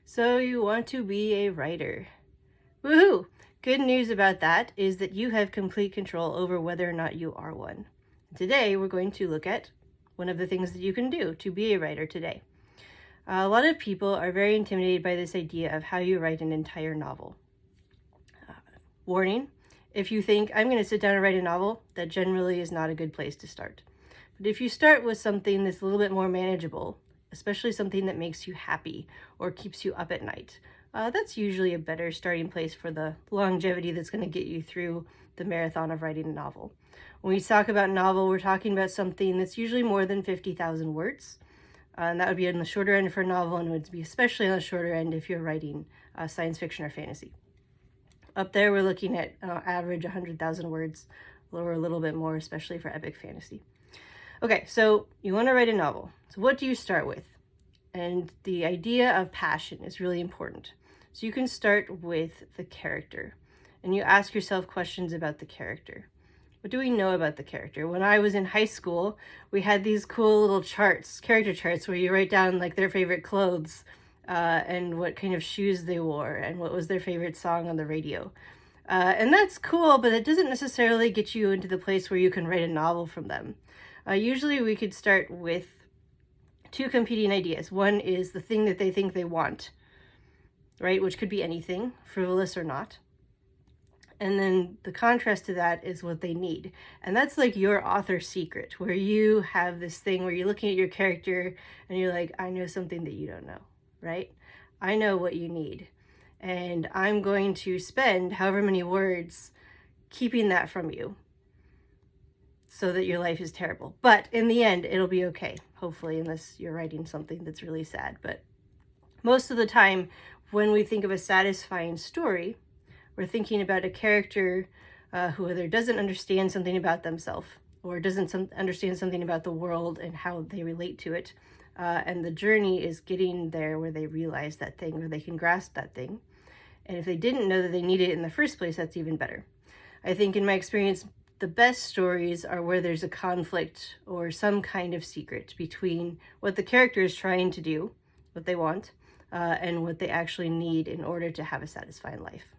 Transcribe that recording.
So you want to be a writer. Woohoo! Good news about that is that you have complete control over whether or not you are one. Today, we're going to look at one of the things that you can do to be a writer today. A lot of people are very intimidated by this idea of how you write an entire novel. Warning, if you think I'm going to sit down and write a novel, that generally is not a good place to start. But if you start with something that's a little bit more manageable, especially something that makes you happy or keeps you up at night, that's usually a better starting place for the longevity that's going to get you through the marathon of writing a novel. When we talk about novel, we're talking about something that's usually more than 50,000 words. And that would be on the shorter end for a novel, and it would be especially on the shorter end if you're writing science fiction or fantasy. Up there, we're looking at average 100,000 words, or a little bit more, especially for epic fantasy. Okay, so you want to write a novel. So what do you start with? And the idea of passion is really important. So you can start with the character, and you ask yourself questions about the character. What do we know about the character? When I was in high school, we had these cool little charts, character charts, where you write down like their favorite clothes, and what kind of shoes they wore, and what was their favorite song on the radio. And that's cool, but it doesn't necessarily get you into the place where you can write a novel from them. Usually we could start with two competing ideas. One is the thing that they think they want, right? Which could be anything, frivolous or not. And then the contrast to that is what they need. And that's like your author secret, where you have this thing where you're looking at your character and you're like, I know something that you don't know, right? I know what you need. And I'm going to spend however many words keeping that from you so that your life is terrible. But in the end, it'll be okay, hopefully, unless you're writing something that's really sad. But most of the time, when we think of a satisfying story, we're thinking about a character who either doesn't understand something about themselves or doesn't understand something about the world and how they relate to it. And the journey is getting there where they realize that thing, or they can grasp that thing. And if they didn't know that they needed it in the first place, that's even better. I think in my experience, the best stories are where there's a conflict or some kind of secret between what the character is trying to do, what they want, and what they actually need in order to have a satisfying life.